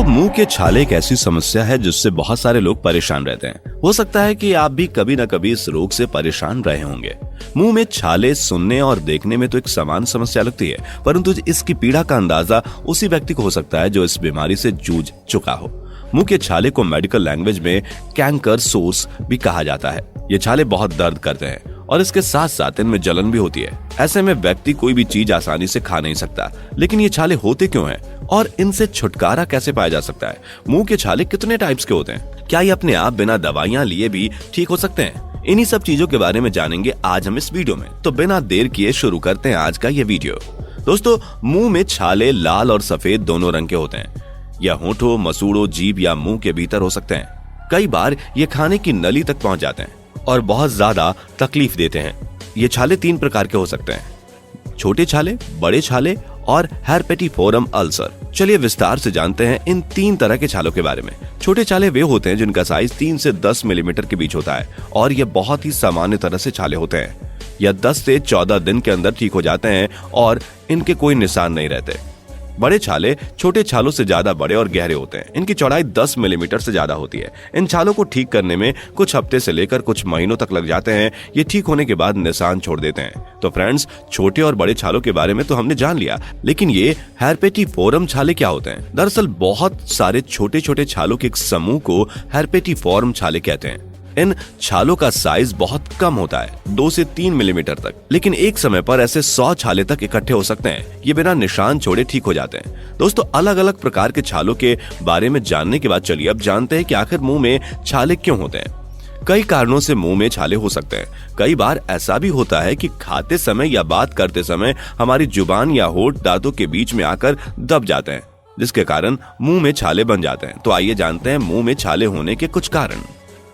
दोस्तों, मुंह के छाले एक ऐसी समस्या है जिससे बहुत सारे लोग परेशान रहते हैं। हो सकता है कि आप भी कभी न कभी इस रोग से परेशान रहे होंगे। मुंह में छाले सुनने और देखने में तो एक समान समस्या लगती है, परंतु इसकी पीड़ा का अंदाजा उसी व्यक्ति को हो सकता है जो इस बीमारी से जूझ चुका हो। मुंह के छाले को मेडिकल लैंग्वेज में कैंकर सोर्स भी कहा जाता है। ये छाले बहुत दर्द करते हैं और इसके साथ साथ इनमें जलन भी होती है। ऐसे में व्यक्ति कोई भी चीज आसानी से खा नहीं सकता। लेकिन ये छाले होते क्यों हैं और इनसे छुटकारा कैसे पाया जा सकता है? मुंह के छाले कितने टाइप्स के होते हैं? क्या ये अपने आप बिना दवाइयां लिए भी ठीक हो सकते हैं? इन्हीं सब चीजों के बारे में जानेंगे आज हम इस वीडियो में। तो बिना देर किए शुरू करते हैं आज का ये वीडियो। दोस्तों, मुंह में छाले लाल और सफेद दोनों रंग के होते हैं। यह होठों, मसूड़ों, जीभ या मुंह के भीतर हो सकते हैं। कई बार ये खाने की नली तक पहुंच जाते हैं और बहुत ज्यादा तकलीफ देते हैं। ये छाले 3 प्रकार के हो सकते हैं: छोटे छाले, बड़े छाले और हेर्पेटिफोरम अल्सर। चलिए विस्तार से जानते हैं इन 3 तरह के छालों के बारे में। छोटे छाले वे होते हैं जिनका साइज 3 से 10 मिलीमीटर के बीच होता है और ये बहुत ही सामान्य तरह से छाले होते हैं। यह 10 से 14 दिन के अंदर ठीक हो जाते हैं और इनके कोई निशान नहीं रहते। बड़े छाले छोटे छालों से ज्यादा बड़े और गहरे होते हैं। इनकी चौड़ाई 10 मिलीमीटर से ज्यादा होती है। इन छालों को ठीक करने में कुछ हफ्ते से लेकर कुछ महीनों तक लग जाते हैं। ये ठीक होने के बाद निशान छोड़ देते हैं। तो फ्रेंड्स, छोटे और बड़े छालों के बारे में तो हमने जान लिया, लेकिन ये हेर्पेटिफोरम छाले क्या होते हैं? दरअसल बहुत सारे छोटे छोटे छालों के एक समूह को हेर्पेटिफोरम छाले कहते हैं। इन छालों का साइज बहुत कम होता है, 2 से 3 मिलीमीटर तक, लेकिन एक समय पर ऐसे 100 छाले तक इकट्ठे हो सकते हैं। ये बिना निशान छोड़े ठीक हो जाते हैं। दोस्तों, अलग अलग प्रकार के छालों के बारे में जानने के बाद चलिए अब जानते हैं कि आखिर मुंह में छाले क्यों होते हैं। कई कारणों से मुंह में छाले हो सकते हैं। कई बार ऐसा भी होता है कि खाते समय या बात करते समय हमारी जुबान या होठ दांतों के बीच में आकर दब जाते हैं, जिसके कारण मुंह में छाले बन जाते हैं। तो आइए जानते हैं मुंह में छाले होने के कुछ कारण।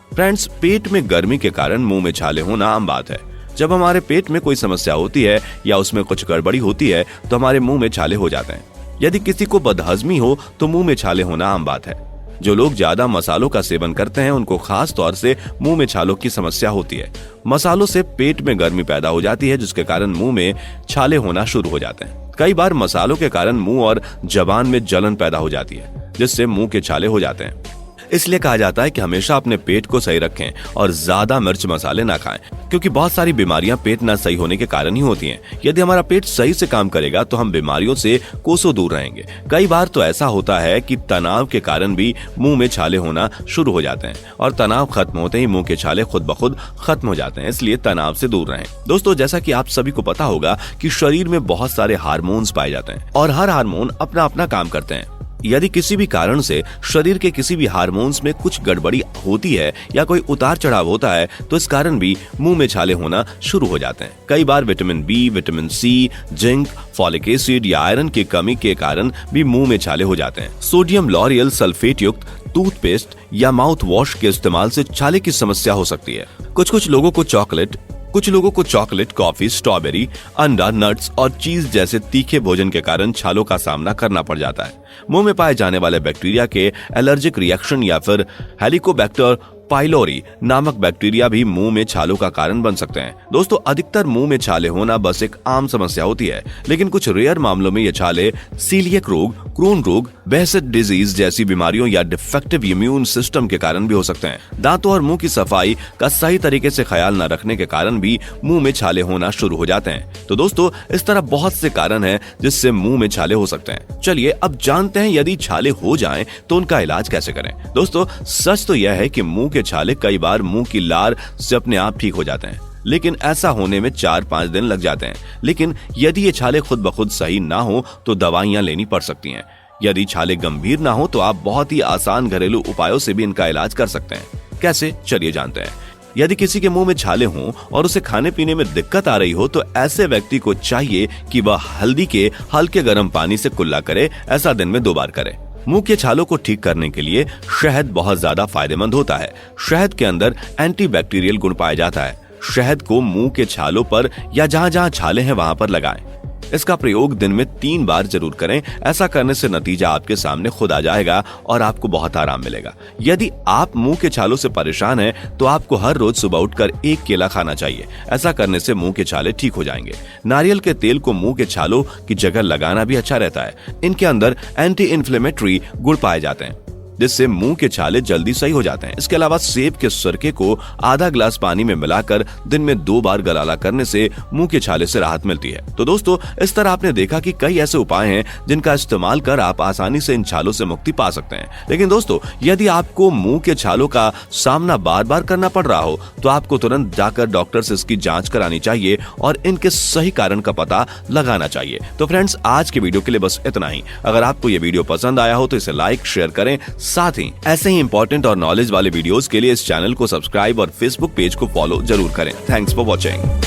फ्रेंड्स, पेट में गर्मी के कारण मुंह में छाले होना आम बात है। जब हमारे पेट में कोई समस्या होती है या उसमें कुछ गड़बड़ी होती है तो हमारे मुंह में छाले हो जाते हैं। यदि किसी को बदहजमी हो तो मुंह में छाले होना आम बात है। जो लोग ज्यादा मसालों का सेवन करते हैं उनको खास तौर से मुंह में छालों की समस्या होती है। मसालों से पेट में गर्मी पैदा हो जाती है, जिसके कारण मुंह में छाले होना शुरू हो जाते हैं। कई बार मसालों के कारण मुंह और जबान में जलन पैदा हो जाती है, जिससे मुंह के छाले हो जाते हैं। इसलिए कहा जाता है कि हमेशा अपने पेट को सही रखें और ज्यादा मिर्च मसाले ना खाएं, क्योंकि बहुत सारी बीमारियां पेट ना सही होने के कारण ही होती हैं। यदि हमारा पेट सही से काम करेगा तो हम बीमारियों से कोसों दूर रहेंगे। कई बार तो ऐसा होता है कि तनाव के कारण भी मुंह में छाले होना शुरू हो जाते हैं और तनाव खत्म होते ही मुंह के छाले खुद ब खुद खत्म हो जाते हैं। इसलिए तनाव से दूर रहें। दोस्तों, जैसा कि आप सभी को पता होगा कि शरीर में बहुत सारे हार्मोन्स पाए जाते हैं और हर हार्मोन अपना अपना काम करते हैं। यदि किसी भी कारण से शरीर के किसी भी हार्मोन्स में कुछ गड़बड़ी होती है या कोई उतार चढ़ाव होता है तो इस कारण भी मुंह में छाले होना शुरू हो जाते हैं। कई बार vitamin B, vitamin C, zinc, folic acid या आयरन की कमी के कारण भी मुंह में छाले हो जाते हैं। सोडियम लॉरियल सल्फेट युक्त टूथपेस्ट या माउथ वॉश के इस्तेमाल से छाले की समस्या हो सकती है। कुछ लोगों को चॉकलेट, कॉफी, स्ट्रॉबेरी, अंडा, नट्स और चीज जैसे तीखे भोजन के कारण छालों का सामना करना पड़ जाता है। मुंह में पाए जाने वाले बैक्टीरिया के एलर्जिक रिएक्शन या फिर हेलिकोबैक्टर पाइलोरी नामक बैक्टीरिया भी मुंह में छालों का कारण बन सकते हैं। दोस्तों, अधिकतर मुंह में छाले होना बस एक आम समस्या होती है, लेकिन कुछ रेयर मामलों में ये छाले सीलिएक रोग, क्रोन रोग, बेहसेट डिजीज जैसी बीमारियों या डिफेक्टिव इम्यून सिस्टम के कारण भी हो सकते हैं। दांतों और मुंह की सफाई का सही तरीके से ख्याल न रखने के कारण भी मुंह में छाले होना शुरू हो जाते हैं। तो दोस्तों, इस तरह बहुत से कारण हैं जिससे मुंह में छाले हो सकते हैं। चलिए अब जानते हैं यदि छाले हो जाएं तो उनका इलाज कैसे करें। दोस्तों, सच तो यह है कि मुंह के छाले कई बार मुंह की लार से अपने आप ठीक हो जाते हैं, लेकिन ऐसा होने में 4-5 दिन लग जाते हैं। लेकिन यदि ये छाले खुद ब खुद सही ना हो तो दवाइयां लेनी पड़ सकती हैं। यदि छाले गंभीर ना हो तो आप बहुत ही आसान घरेलू उपायों से भी इनका इलाज कर सकते हैं। कैसे, चलिए जानते हैं। यदि किसी के मुंह में छाले हों और उसे खाने पीने में दिक्कत आ रही हो तो ऐसे व्यक्ति को चाहिए कि वह हल्दी के हल्के गर्म पानी से कुल्ला करे। ऐसा दिन में 2 बार करे। मुंह के छालों को ठीक करने के लिए शहद बहुत ज्यादा फायदेमंद होता है। शहद के अंदर एंटीबैक्टीरियल गुण पाया जाता है। शहद को मुंह के छालों पर या जहां जहां छाले हैं वहां पर लगाएं। इसका प्रयोग दिन में 3 बार जरूर करें। ऐसा करने से नतीजा आपके सामने खुद आ जाएगा और आपको बहुत आराम मिलेगा। यदि आप मुंह के छालों से परेशान हैं, तो आपको हर रोज सुबह उठकर 1 केला खाना चाहिए। ऐसा करने से मुंह के छाले ठीक हो जाएंगे। नारियल के तेल को मुंह के छालों की जगह लगाना भी अच्छा रहता है। इनके अंदर एंटी इन्फ्लेमेटरी गुण पाए जाते हैं, जिससे मुंह के छाले जल्दी सही हो जाते हैं। इसके अलावा सेब के सिरके को आधा ग्लास पानी में मिलाकर दिन में 2 बार गलाला करने से मुंह के छाले से राहत मिलती है। तो दोस्तों, इस तरह आपने देखा कि कई ऐसे उपाय हैं जिनका इस्तेमाल कर आप आसानी से इन छालों से मुक्ति पा सकते हैं। लेकिन दोस्तों, यदि आपको मुंह के छालों का सामना बार बार करना पड़ रहा हो, तो आपको तुरंत जाकर डॉक्टर से इसकी जांच करानी चाहिए और इनके सही कारण का पता लगाना चाहिए। तो फ्रेंड्स, आज के वीडियो के लिए बस इतना ही। अगर आपको ये वीडियो पसंद आया हो तो इसे लाइक शेयर करें। साथ ही ऐसे ही इंपॉर्टेंट और नॉलेज वाले वीडियोस के लिए इस चैनल को सब्सक्राइब और फेसबुक पेज को फॉलो जरूर करें। Thanks for watching.